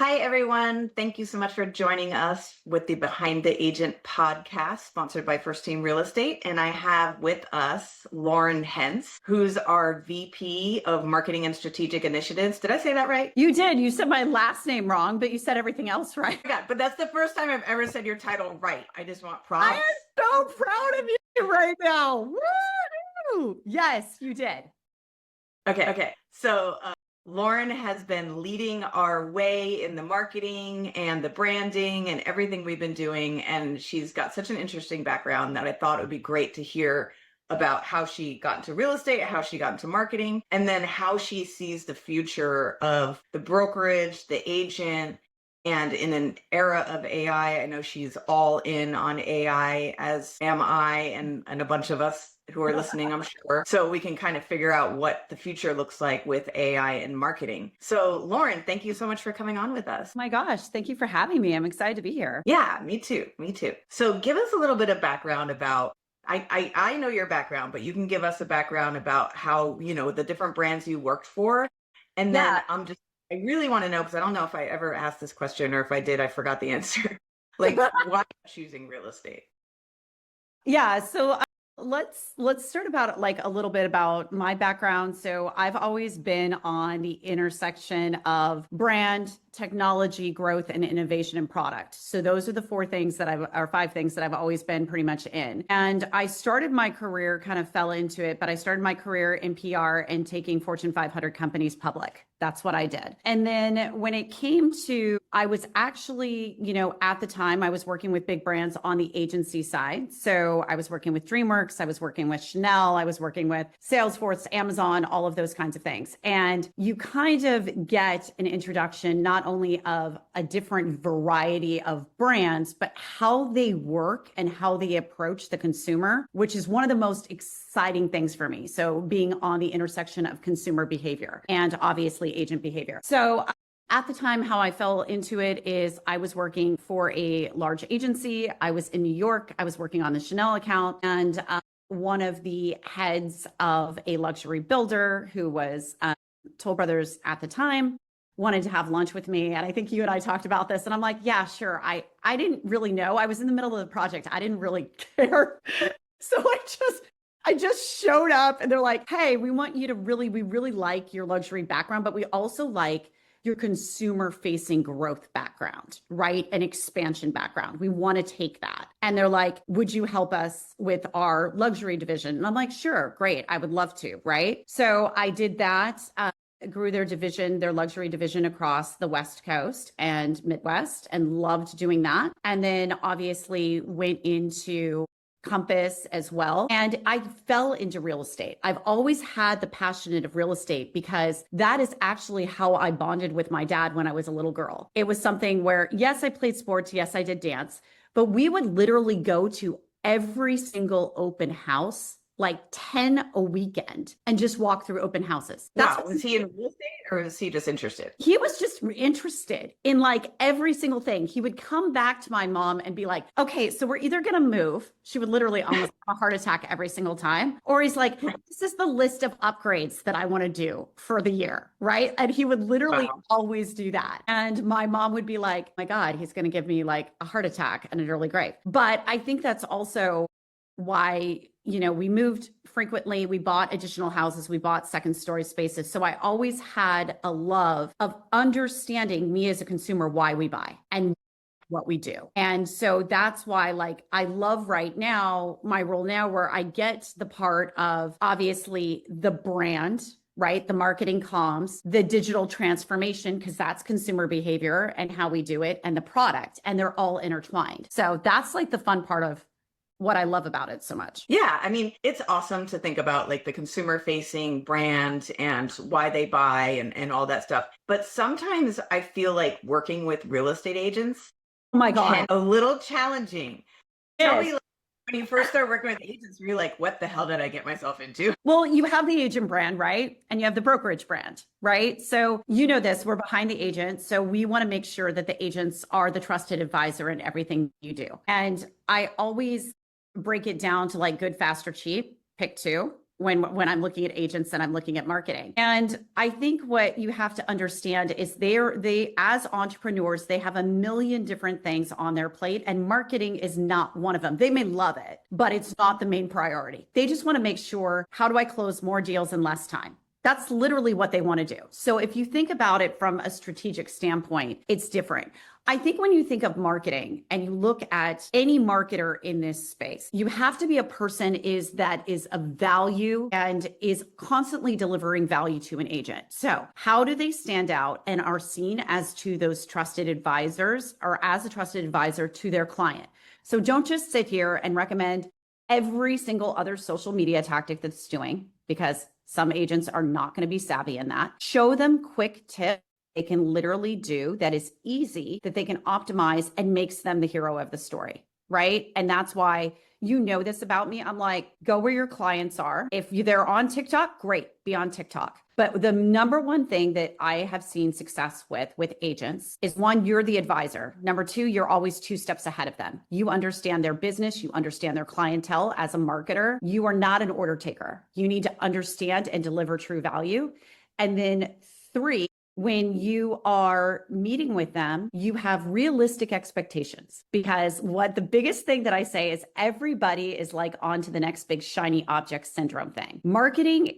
Hi, everyone. Thank you so much for joining us with the Behind the Agent podcast, sponsored by FirstTeam Real Estate. And I have with us Lauren Henss, who's our VP of Marketing and Strategic Initiatives. Did I say that right? You did. You said my last name wrong, but you said everything else right. Yeah, but that's the first time I've ever said your title right. I just want props. I am so proud of you right now. Woo! Yes, you did. Okay. So Lauren has been leading our way in the marketing and the branding and everything we've been doing. And she's got such an interesting background that I thought it would be great to hear about how she got into real estate, how she got into marketing, and then how she sees the future of the brokerage, the agent. And in an era of AI, I know she's all in on AI, as am I, and a bunch of us who are listening, I'm sure. So we can kind of figure out what the future looks like with AI and marketing. So Lauren, thank you so much for coming on with us. Oh my gosh, thank you for having me. I'm excited to be here. Yeah, me too. So give us a little bit of background about, I know your background, but you can give us a background about how, the different brands you worked for. And then I really want to know, because I don't know if I ever asked this question, or if I did, I forgot the answer. Like, why choosing real estate? Yeah. So let's start about like a little bit about my background. So I've always been on the intersection of brand, technology, growth, and innovation and product. So those are the five things that I've always been pretty much in. And I started my career, kind of fell into it, but I started my career in PR and taking Fortune 500 companies public. That's what I did. And then when it came to, I was actually, at the time I was working with big brands on the agency side. So I was working with DreamWorks, I was working with Chanel, I was working with Salesforce, Amazon, all of those kinds of things. And you kind of get an introduction, not only of a different variety of brands, but how they work and how they approach the consumer, which is one of the most exciting things for me. So being on the intersection of consumer behavior and obviously agent behavior. So at the time, how I fell into it is I was working for a large agency. I was in New York. I was working on the Chanel account, and one of the heads of a luxury builder, who was Toll Brothers at the time, wanted to have lunch with me. And I think you and I talked about this, and I'm like, yeah, sure. I didn't really know. I was in the middle of the project. I didn't really care. So I just showed up, and they're like, hey, we really like your luxury background, but we also like your consumer facing growth background, right? An expansion background. We want to take that. And they're like, would you help us with our luxury division? And I'm like, sure, great. I would love to, right? So I did that. Grew their luxury division across the West Coast and Midwest, and loved doing that. And then obviously went into Compass as well. And I fell into real estate. I've always had the passion of real estate because that is actually how I bonded with my dad when I was a little girl. It was something where, yes, I played sports. Yes, I did dance, but we would literally go to every single open house, like 10 a weekend, and just walk through open houses. Wow. Was he in real estate, or was he just interested? He was just interested in like every single thing. He would come back to my mom and be like, okay, so we're either going to move. She would literally almost have a heart attack every single time. Or he's like, this is the list of upgrades that I want to do for the year, right? And he would literally always do that. And my mom would be like, oh my God, he's going to give me like a heart attack and an early grave. But I think that's also why, we moved frequently. We bought additional houses. We bought second story spaces. So I always had a love of understanding, me as a consumer, why we buy and what we do. And so that's why, like, I love right now, my role now, where I get the part of obviously the brand, right? The marketing comms, the digital transformation, because that's consumer behavior and how we do it, and the product, and they're all intertwined. So that's like the fun part of what I love about it so much. Yeah. I mean, it's awesome to think about like the consumer facing brand and why they buy and all that stuff. But sometimes I feel like working with real estate agents, oh my God, a little challenging. Yes. Tell me, like, when you first started working with agents, you're like, what the hell did I get myself into? Well, you have the agent brand, right? And you have the brokerage brand, right? So this, we're behind the agent. So we want to make sure that the agents are the trusted advisor in everything you do. And I always break it down to like good, fast, or cheap. Pick two. when I'm looking at agents and I'm looking at marketing. And I think what you have to understand is they as entrepreneurs, they have a million different things on their plate, and marketing is not one of them. They may love it, but it's not the main priority. They just want to make sure, how do I close more deals in less time? That's literally what they want to do. So if you think about it from a strategic standpoint, it's different. I think when you think of marketing and you look at any marketer in this space, you have to be a person that is of value and is constantly delivering value to an agent. So how do they stand out and are seen as to those trusted advisors, or as a trusted advisor to their client? So don't just sit here and recommend every single other social media tactic that's doing, because some agents are not going to be savvy in that. Show them quick tips they can literally do that is easy, that they can optimize and makes them the hero of the story, right? And that's why you know this about me. I'm like, go where your clients are. If they're on TikTok, great, be on TikTok. But the number one thing that I have seen success with agents is, one, you're the advisor. Number two, you're always 2 steps ahead of them. You understand their business. You understand their clientele. As a marketer, you are not an order taker. You need to understand and deliver true value. And then 3, when you are meeting with them, you have realistic expectations, because what the biggest thing that I say is everybody is like on to the next big shiny object syndrome thing. Marketing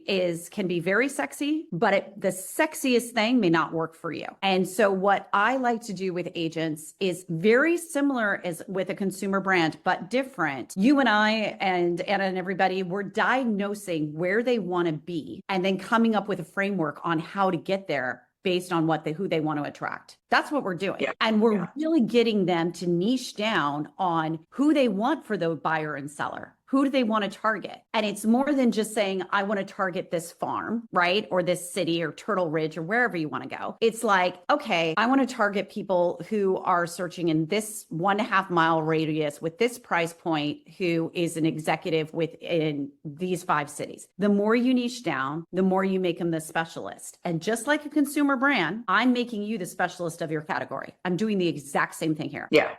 can be very sexy, but the sexiest thing may not work for you. And so what I like to do with agents is very similar as with a consumer brand, but different. You and I and Anna and everybody, we're diagnosing where they want to be and then coming up with a framework on how to get there based on who they want to attract. That's what we're doing. Yeah. And we're really getting them to niche down on who they want for the buyer and seller. Who do they want to target? And it's more than just saying, I want to target this farm, right? Or this city or Turtle Ridge or wherever you want to go. It's like, okay, I want to target people who are searching in this 1.5 mile radius with this price point, who is an executive within these 5 cities. The more you niche down, the more you make them the specialist. And just like a consumer brand, I'm making you the specialist of your category. I'm doing the exact same thing here. Yeah.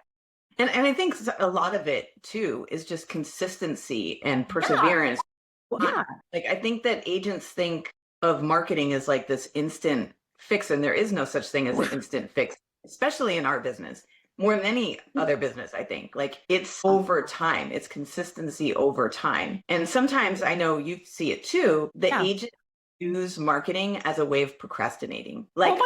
And I think a lot of it too is just consistency and perseverance. Yeah. Like, I think that agents think of marketing as like this instant fix, and there is no such thing as an instant fix, especially in our business, more than any other business. I think like it's over time, it's consistency over time. And sometimes, I know you see it too, the agents use marketing as a way of procrastinating. Like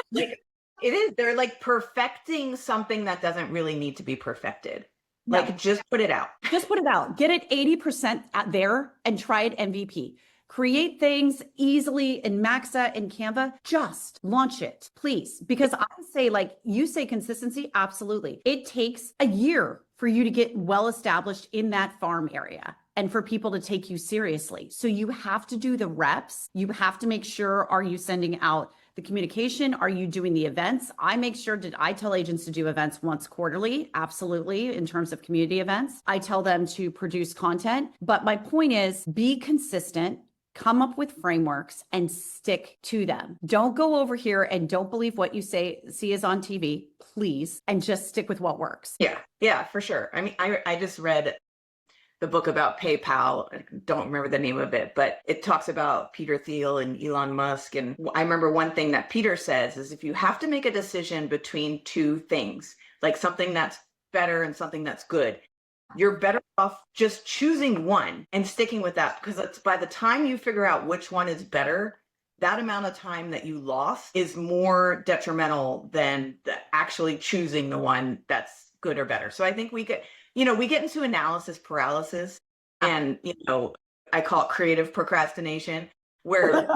it is. They're like perfecting something that doesn't really need to be perfected. Like, just put it out. Just put it out. Get it 80% out there and try it MVP. Create things easily in Maxa and Canva. Just launch it, please. Because I say, like you say, consistency. Absolutely. It takes a year for you to get well established in that farm area and for people to take you seriously. So you have to do the reps. You have to make sure, are you sending out the communication? Are you doing the events? I tell agents to do events once quarterly, absolutely, in terms of community events. I tell them to produce content. But my point is, be consistent, come up with frameworks and stick to them. Don't go over here and don't believe what you see is on TV, please, and just stick with what works. Yeah, for sure. I mean, I just read the book about PayPal. I don't remember the name of it, but it talks about Peter Thiel and Elon Musk. And I remember one thing that Peter says is, if you have to make a decision between 2 things, like something that's better and something that's good, you're better off just choosing one and sticking with that, because it's by the time you figure out which one is better, that amount of time that you lost is more detrimental than actually choosing the one that's good or better. So I think we get into analysis paralysis, and, I call it creative procrastination, where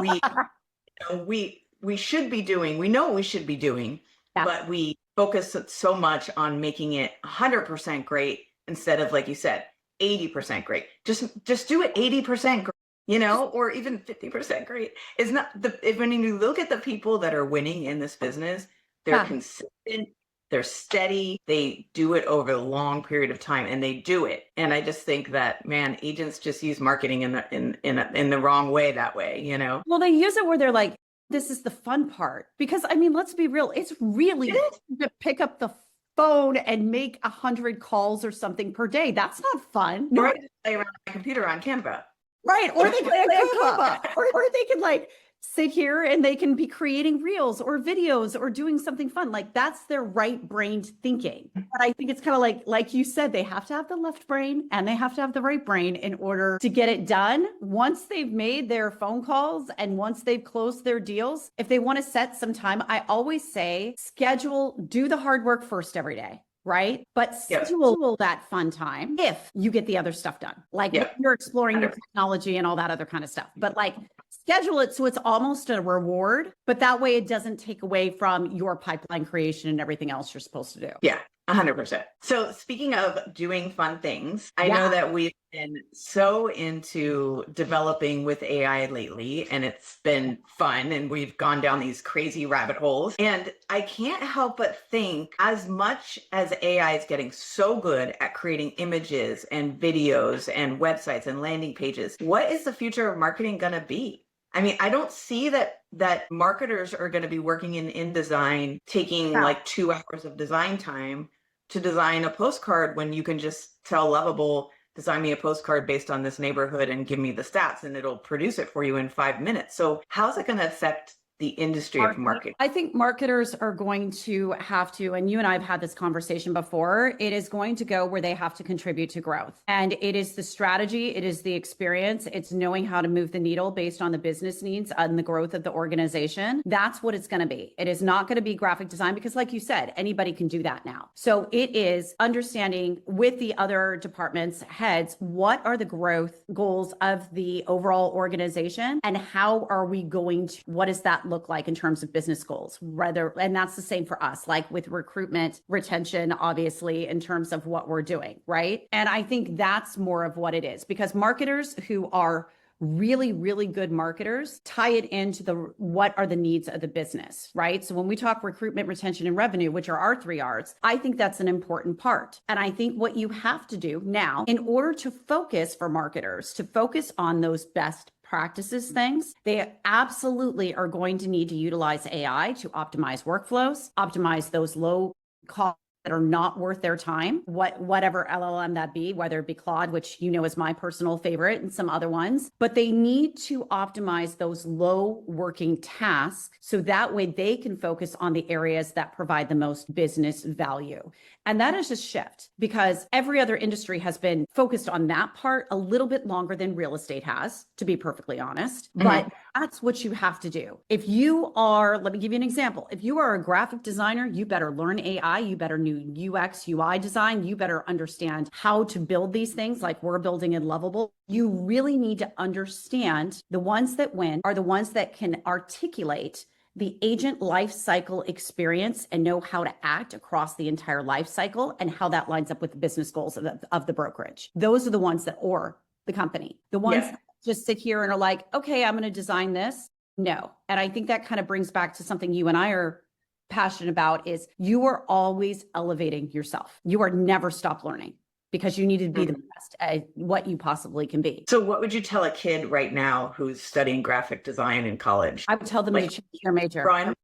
we should be doing, we know what we should be doing, but we focus so much on making it 100% great instead of, like you said, 80% great. Just do it 80% great, or even 50% great. It's not when you look at the people that are winning in this business, they're consistent. They're steady. They do it over a long period of time, and they do it. And I just think that, man, agents just use marketing in the wrong way that way, Well, they use it where they're like, this is the fun part. Because, I mean, let's be real. It's really to pick up the phone and make 100 calls or something per day. That's not fun. Right. Play around my computer on Canva. Right. Or they can play a Cuba. Or they can like sit here and they can be creating reels or videos or doing something fun. Like that's their right brain thinking. But I think it's kind of like you said, they have to have the left brain and they have to have the right brain in order to get it done. Once they've made their phone calls and once they've closed their deals, if they want to set some time, I always say do the hard work first every day. Right. But schedule that fun time if you get the other stuff done, like when you're exploring new technology and all that other kind of stuff. But like schedule it so it's almost a reward, but that way it doesn't take away from your pipeline creation and everything else you're supposed to do. Yeah. 100%. So speaking of doing fun things, I know that we've been so into developing with AI lately, and it's been fun, and we've gone down these crazy rabbit holes. And I can't help but think, as much as AI is getting so good at creating images and videos and websites and landing pages, what is the future of marketing going to be? I mean, I don't see that marketers are going to be working in InDesign, taking like 2 hours of design time to design a postcard when you can just tell Lovable, design me a postcard based on this neighborhood and give me the stats, and it'll produce it for you in 5 minutes. So how's it going to affect the industry of marketing? I think marketers are going to have to, and you and I have had this conversation before, it is going to go where they have to contribute to growth. And it is the strategy, it is the experience, it's knowing how to move the needle based on the business needs and the growth of the organization. That's what it's going to be. It is not going to be graphic design because, like you said, anybody can do that now. So it is understanding with the other departments, heads, what are the growth goals of the overall organization and how are we going to, what does that look like in terms of business goals, and that's the same for us, like with recruitment, retention, obviously, in terms of what we're doing, right? And I think that's more of what it is, because marketers who are really, really good marketers tie it into what are the needs of the business, right? So when we talk recruitment, retention, and revenue, which are our 3 R's, I think that's an important part. And I think what you have to do now in order to focus for marketers, to focus on those best practices things, they absolutely are going to need to utilize AI to optimize workflows, optimize those low cost that are not worth their time, whatever LLM that be, whether it be Claude, which you know is my personal favorite, and some other ones, but they need to optimize those low working tasks so that way they can focus on the areas that provide the most business value. And that is a shift because every other industry has been focused on that part a little bit longer than real estate has, to be perfectly honest. But that's what you have to do. If you are, let me give you an example. If you are a graphic designer, you better learn AI, you better know UX, UI design, you better understand how to build these things like we're building in Lovable. You really need to understand the ones that win are the ones that can articulate the agent life cycle experience and know how to act across the entire life cycle and how that lines up with the business goals of the brokerage. Those are the ones that, or the company, the ones that just sit here and are like, okay, I'm going to design this. No. And I think that kind of brings back to something you and I are passionate about is you are always elevating yourself. You are never stop learning because you need to be the best at what you possibly can be. So what would you tell a kid right now who's studying graphic design in college? I would tell them to change their major. Brian?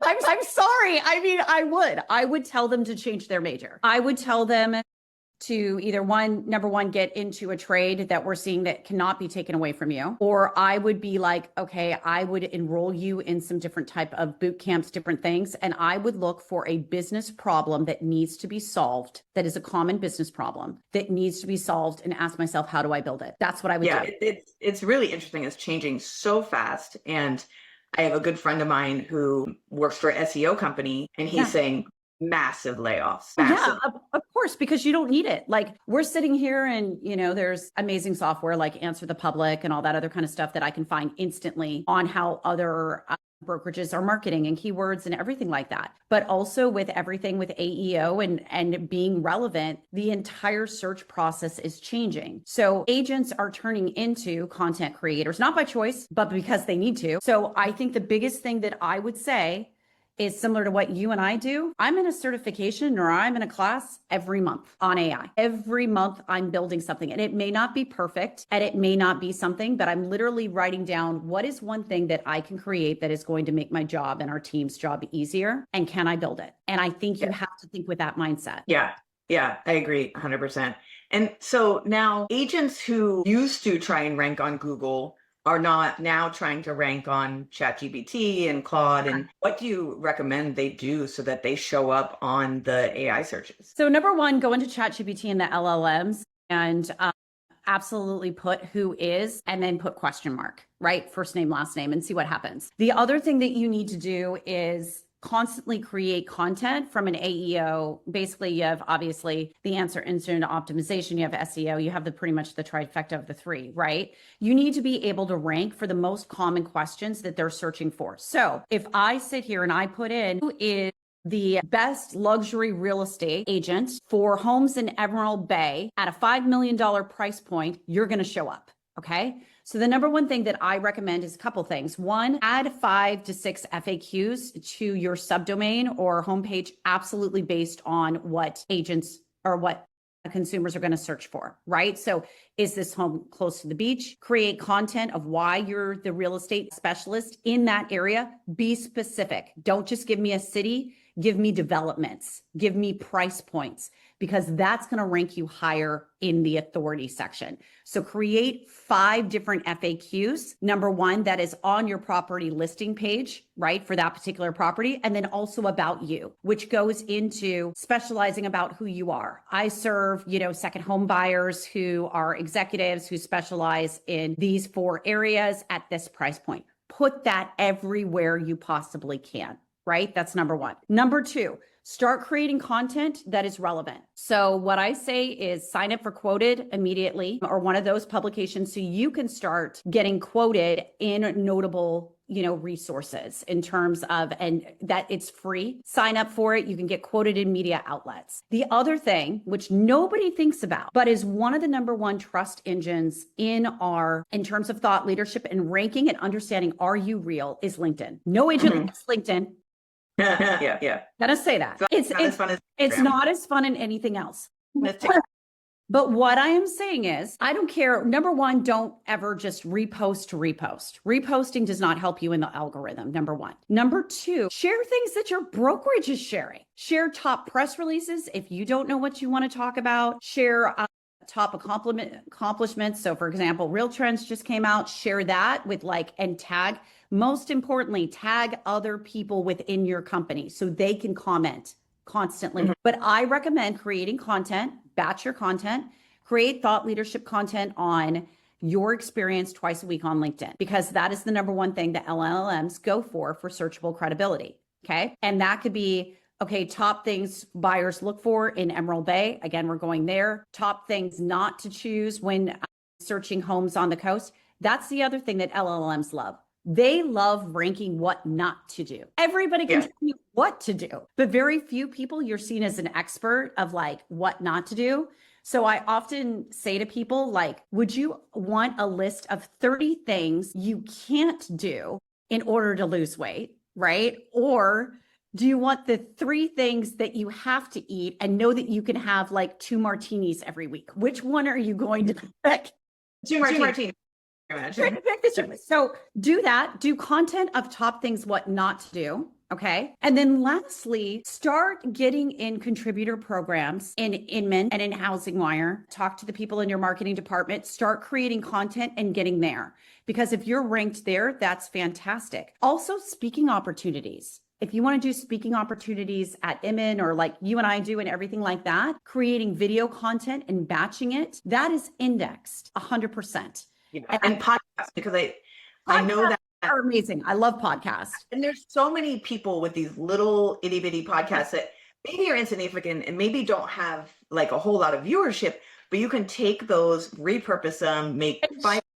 I'm sorry. I mean, I would tell them to change their major. I would tell them to either number one, get into a trade that we're seeing that cannot be taken away from you. Or I would be like, okay, I would enroll you in some different type of boot camps, different things. And I would look for a business problem that needs to be solved, that is a common business problem that needs to be solved, and ask myself, how do I build it? That's what I would do. Yeah, it's really interesting. It's changing so fast. And I have a good friend of mine who works for an SEO company, and he's saying, massive layoffs. Massive. Yeah, of course, because you don't need it. Like we're sitting here and, there's amazing software like Answer the Public and all that other kind of stuff that I can find instantly on how other brokerages are marketing and keywords and everything like that. But also with everything with AEO and being relevant, the entire search process is changing. So agents are turning into content creators, not by choice, but because they need to. So I think the biggest thing that I would say is similar to what you and I do. I'm in a certification or I'm in a class every month on AI. Every month I'm building something, and it may not be perfect and it may not be something, but I'm literally writing down what is one thing that I can create that is going to make my job and our team's job easier, and can I build it? And I think you have to think with that mindset. Yeah. Yeah, I agree 100%. And so now agents who used to try and rank on Google are not now trying to rank on ChatGPT and Claude. And what do you recommend they do so that they show up on the AI searches? So number one, go into ChatGPT and the LLMs and absolutely put who is and then put question mark, right? First name, last name, and see what happens. The other thing that you need to do is constantly create content from an AEO. Basically, you have obviously the answer engine optimization, you have SEO, you have the pretty much the trifecta of the three, right? You need to be able to rank for the most common questions that they're searching for. So if I sit here and I put in who is the best luxury real estate agent for homes in Emerald Bay at a $5 million price point, you're going to show up. Okay. So the number one thing that I recommend is a couple things. One, add 5 to 6 FAQs to your subdomain or homepage, absolutely based on what agents or what consumers are going to search for, right? So is this home close to the beach? Create content of why you're the real estate specialist in that area. Be specific. Don't just give me a city. Give me developments, give me price points, because that's going to rank you higher in the authority section. So create 5 different FAQs. Number one, that is on your property listing page, right, for that particular property. And then also about you, which goes into specializing about who you are. I serve, second home buyers who are executives who specialize in these 4 areas at this price point. Put that everywhere you possibly can. Right? That's number one. Number two, start creating content that is relevant. So what I say is sign up for Quoted immediately or one of those publications so you can start getting quoted in notable, resources in terms of, and that it's free. Sign up for it. You can get quoted in media outlets. The other thing, which nobody thinks about, but is one of the number one trust engines in terms of thought leadership and ranking and understanding, are you real, is LinkedIn. No agent likes LinkedIn. Yeah. Gotta say that. It's not as fun as anything else. But what I am saying is, I don't care. Number one, don't ever just repost to repost. Reposting does not help you in the algorithm, number one. Number two, share things that your brokerage is sharing. Share top press releases if you don't know what you want to talk about. Share top accomplishments. So for example, Real Trends just came out. Share that with and tag. Most importantly, tag other people within your company so they can comment constantly. Mm-hmm. But I recommend creating content, batch your content, create thought leadership content on your experience twice a week on LinkedIn, because that is the number one thing that LLMs go for searchable credibility. Okay. And that could be, top things buyers look for in Emerald Bay. Again, we're going there. Top things not to choose when searching homes on the coast. That's the other thing that LLMs love. They love ranking what not to do. Everybody can tell you what to do, but very few people you're seen as an expert of what not to do. So I often say to people, would you want a list of 30 things you can't do in order to lose weight, right? Or do you want the 3 things that you have to eat and know that you can have 2 martinis every week? Which one are you going to pick? 2 martinis. So do that, do content of top things, what not to do. Okay. And then lastly, start getting in contributor programs in Inman and in Housing Wire. Talk to the people in your marketing department, start creating content and getting there. Because if you're ranked there, that's fantastic. Also, speaking opportunities. If you want to do speaking opportunities at Inman or you and I do and everything like that, creating video content and batching it, that is indexed 100%. Yeah. And podcasts, because I know that are amazing. I love podcasts. And there's so many people with these little itty bitty podcasts that maybe are insignificant and maybe don't have a whole lot of viewership, but you can take those, repurpose them,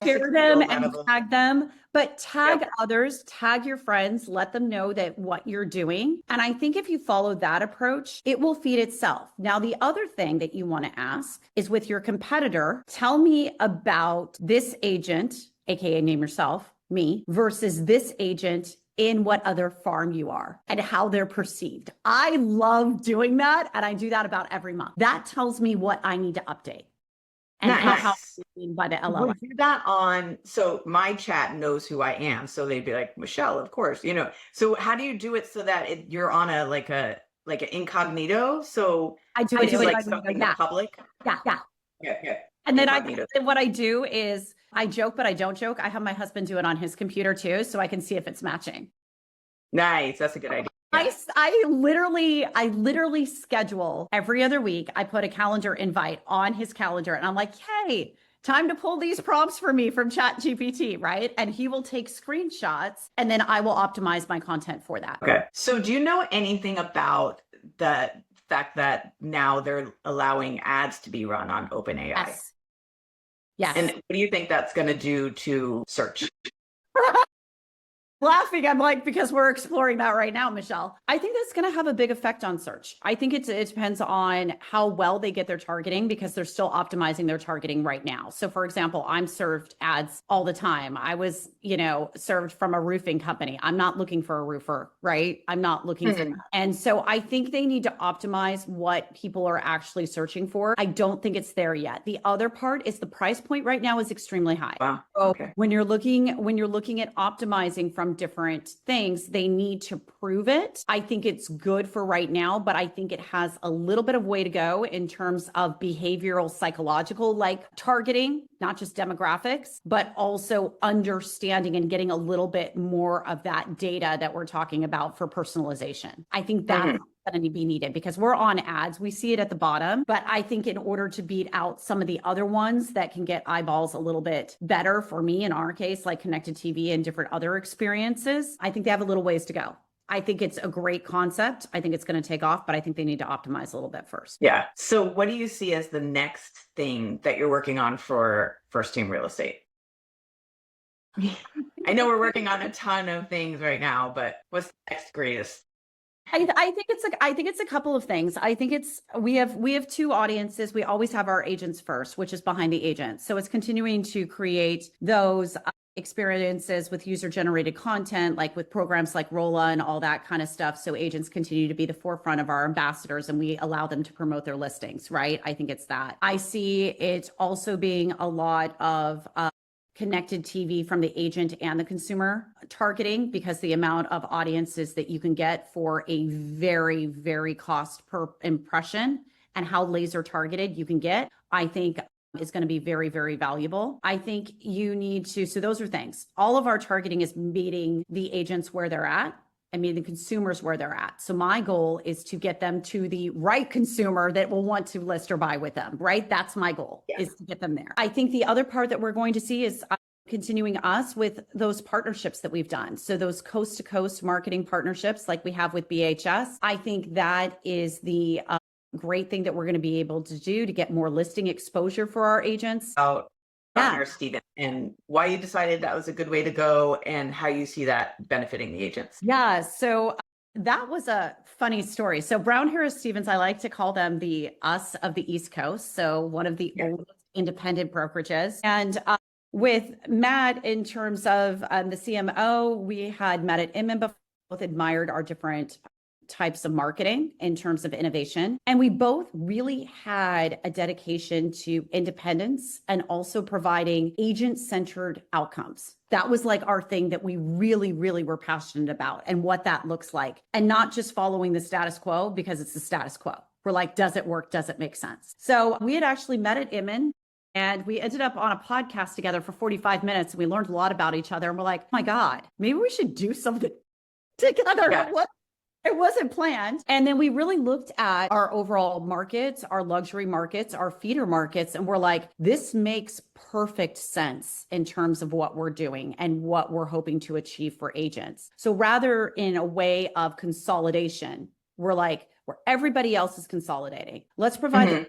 share them and tag them, but tag others, tag your friends, let them know that what you're doing. And I think if you follow that approach, it will feed itself. Now, the other thing that you want to ask is with your competitor, tell me about this agent, AKA name yourself, me, versus this agent in what other farm you are and how they're perceived. I love doing that. And I do that about every month. That tells me what I need to update. And how by the LLM. We'll do that on, so my chat knows who I am. So they'd be like, Michele, of course, So how do you do it so that you're on a like an incognito, so I do it's it like incognito. something Yeah. the public. Yeah. Yeah. Yeah, yeah. And then Incognito. what I do is I joke, but I don't joke. I have my husband do it on his computer too, so I can see if it's matching. Nice. That's a good idea. I literally schedule every other week. I put a calendar invite on his calendar and I'm like, hey, time to pull these prompts for me from ChatGPT, right? And he will take screenshots and then I will optimize my content for that. Okay. So do you know anything about the fact that now they're allowing ads to be run on OpenAI? Yes. Yes. And what do you think that's going to do to search? Laughing. I'm like, because we're exploring that right now, Michelle. I think that's going to have a big effect on search. I think it depends on how well they get their targeting because they're still optimizing their targeting right now. So for example, I'm served ads all the time. I was, served from a roofing company. I'm not looking for a roofer, right? I'm not looking for that. And so I think they need to optimize what people are actually searching for. I don't think it's there yet. The other part is the price point right now is extremely high. Wow. So Okay. when you're looking at optimizing from different things, they need to prove it. I think it's good for right now, but I think it has a little bit of way to go in terms of behavioral psychological, like targeting, not just demographics, but also understanding and getting a little bit more of that data that we're talking about for personalization. I think that's going to be needed because we're on ads. We see it at the bottom, but I think in order to beat out some of the other ones that can get eyeballs a little bit better for me, in our case, like connected TV and different other experiences, I think they have a little ways to go. I think it's a great concept. I think it's going to take off, but I think they need to optimize a little bit first. Yeah. So what do you see as the next thing that you're working on for First Team Real Estate? I know we're working on a ton of things right now, but what's the next greatest? I think it's a couple of things. I think we have two audiences. We always have our agents first, which is behind the agent. So it's continuing to create those experiences with user generated content, like with programs like Rolla and all that kind of stuff. So agents continue to be the forefront of our ambassadors and we allow them to promote their listings, right? I think it's that. I see it also being a lot of connected TV from the agent and the consumer targeting because the amount of audiences that you can get for a very, very cost per impression and how laser targeted you can get, I think is going to be very, very valuable. I think you need to, so those are things. All of our targeting is meeting the agents where they're at. I mean, the consumers where they're at. So my goal is to get them to the right consumer that will want to list or buy with them, right? That's my goal, is to get them there. I think the other part that we're going to see is continuing us with those partnerships that we've done. So those coast to coast marketing partnerships like we have with BHS, I think that is the great thing that we're going to be able to do to get more listing exposure for our agents. Partner, Stephen, and why you decided that was a good way to go and how you see that benefiting the agents. Yeah. So that was a funny story. So Brown Harris Stevens, I like to call them the us of the East Coast. So one of the oldest independent brokerages. And with Matt, in terms of the CMO, we had met at Inman before, both admired our different types of marketing in terms of innovation. And we both really had a dedication to independence and also providing agent-centered outcomes. That was like our thing that we really, really were passionate about and what that looks like. And not just following the status quo because it's the status quo. We're like, does it work? Does it make sense? So we had actually met at Inman and we ended up on a podcast together for 45 minutes and we learned a lot about each other. And we're like, oh my God, maybe we should do something together. Yeah. It wasn't planned. And then we really looked at our overall markets, our luxury markets, our feeder markets, and we're like, this makes perfect sense in terms of what we're doing and what we're hoping to achieve for agents. So rather in a way of consolidation, we're like, where everybody else is consolidating, let's provide the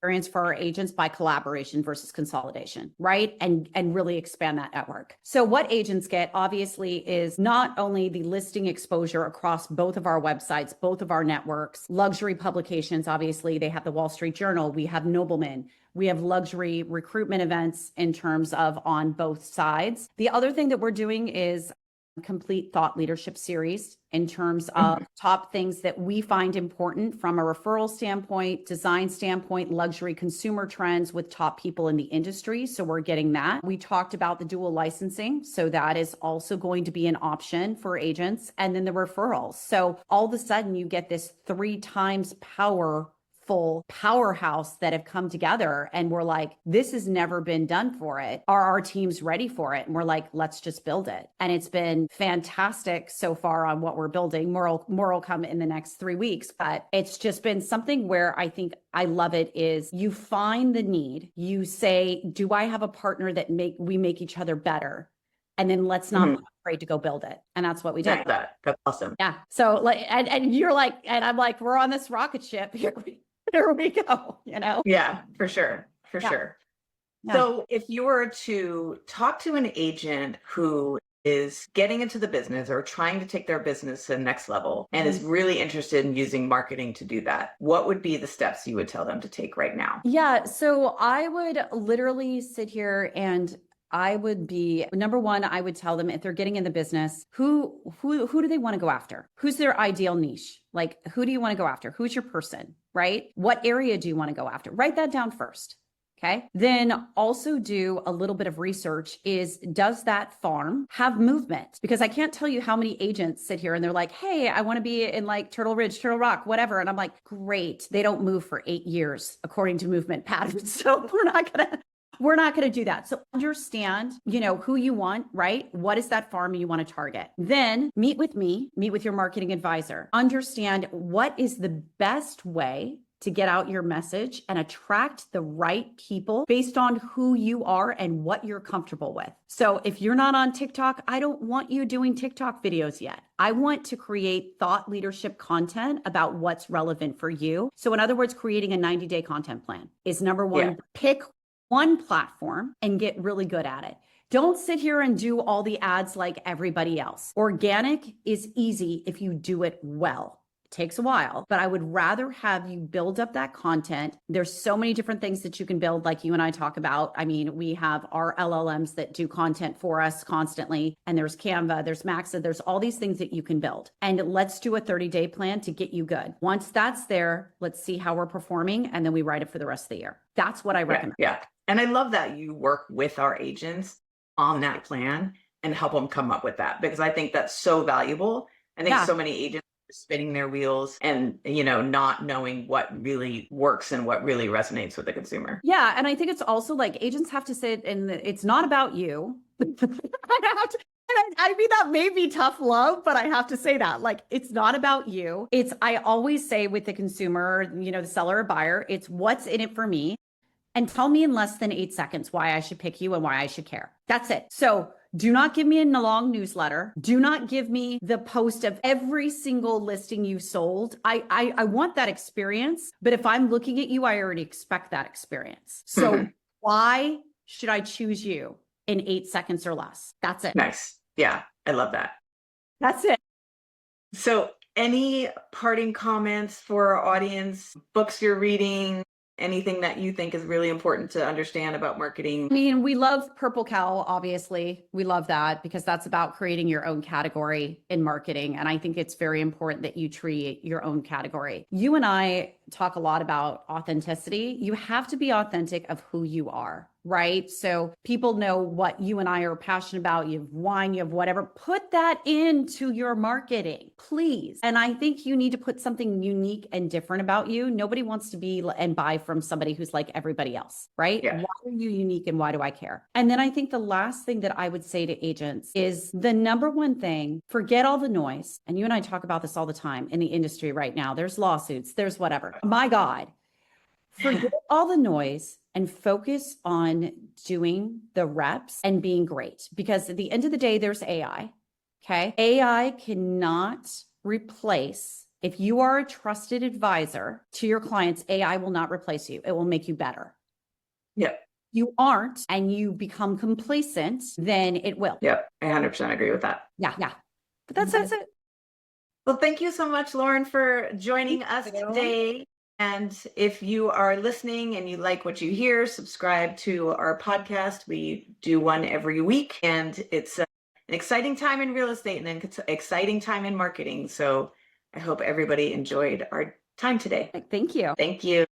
experience for our agents by collaboration versus consolidation, right? And really expand that network. So what agents get obviously is not only the listing exposure across both of our websites, both of our networks, luxury publications, obviously they have the Wall Street Journal, we have Nobleman, we have luxury recruitment events in terms of on both sides. The other thing that we're doing is complete thought leadership series in terms of top things that we find important from a referral standpoint, design standpoint, luxury consumer trends with top people in the industry. So we're getting that. We talked about the dual licensing. So that is also going to be an option for agents, and then the referrals. So all of a sudden you get this 3 times powerful powerhouse that have come together, and we're like, this has never been done for it. Are our teams ready for it? And we're like, let's just build it. And it's been fantastic so far on what we're building. More will come in the next 3 weeks, but it's just been something where I think I love it is you find the need, you say, do I have a partner that we make each other better? And then let's not be afraid to go build it. And that's what we did. That's awesome. Yeah. So like, and you're like, and I'm like, we're on this rocket ship. Here we go, you know? Yeah, for sure. For sure. Yeah. So if you were to talk to an agent who is getting into the business or trying to take their business to the next level and is really interested in using marketing to do that, what would be the steps you would tell them to take right now? Yeah. So I would literally sit here and I would be, number one, I would tell them if they're getting in the business, who do they want to go after? Who's their ideal niche? Like, who do you want to go after? Who's your person, right? What area do you want to go after? Write that down first. Okay. Then also do a little bit of research does that farm have movement? Because I can't tell you how many agents sit here and they're like, hey, I want to be in like Turtle Ridge, Turtle Rock, whatever. And I'm like, great. They don't move for 8 years according to movement patterns. So we're not going to do that. So understand, who you want, right? What is that farm you want to target? Then meet with me, meet with your marketing advisor. Understand what is the best way to get out your message and attract the right people based on who you are and what you're comfortable with. So if you're not on TikTok, I don't want you doing TikTok videos yet. I want to create thought leadership content about what's relevant for you. So in other words, creating a 90-day content plan is number one. Yeah. Pick one platform and get really good at it. Don't sit here and do all the ads like everybody else. Organic is easy if you do it well. It takes a while, but I would rather have you build up that content. There's so many different things that you can build, like you and I talk about. I mean, we have our LLMs that do content for us constantly, and there's Canva, there's Maxa, there's all these things that you can build. And let's do a 30-day plan to get you good. Once that's there, let's see how we're performing, and then we write it for the rest of the year. That's what I recommend. Yeah. And I love that you work with our agents on that plan and help them come up with that, because I think that's so valuable. I think so many agents are spinning their wheels and, not knowing what really works and what really resonates with the consumer. Yeah. And I think it's also like agents have to sit and it's not about you. I mean, that may be tough love, but I have to say that, like, it's not about you. I always say with the consumer, the seller or buyer, it's what's in it for me. And tell me in less than 8 seconds why I should pick you and why I should care. That's it. So do not give me a long newsletter. Do not give me the post of every single listing you sold. I want that experience, but if I'm looking at you, I already expect that experience. So why should I choose you in 8 seconds or less? That's it. Nice. Yeah, I love that. That's it. So any parting comments for our audience, books you're reading, anything that you think is really important to understand about marketing? I mean, we love Purple Cow, obviously. We love that because that's about creating your own category in marketing. And I think it's very important that you create your own category. You and I talk a lot about authenticity. You have to be authentic of who you are, right? So people know what you and I are passionate about. You have wine, you have whatever. Put that into your marketing, please. And I think you need to put something unique and different about you. Nobody wants to be and buy from somebody who's like everybody else, right? Yeah. Why are you unique and why do I care? And then I think the last thing that I would say to agents is the number one thing, forget all the noise. And you and I talk about this all the time in the industry right now. There's lawsuits, there's whatever. My God, forget all the noise and focus on doing the reps and being great. Because at the end of the day, there's AI. Okay. AI cannot replace, if you are a trusted advisor to your clients, AI will not replace you. It will make you better. Yep. You aren't and you become complacent, then it will. Yep. I 100% agree with that. Yeah. But that's it. Well, thank you so much, Lauren, for joining us today. And if you are listening and you like what you hear, subscribe to our podcast. We do one every week, and it's an exciting time in real estate and an exciting time in marketing. So I hope everybody enjoyed our time today. Thank you. Thank you.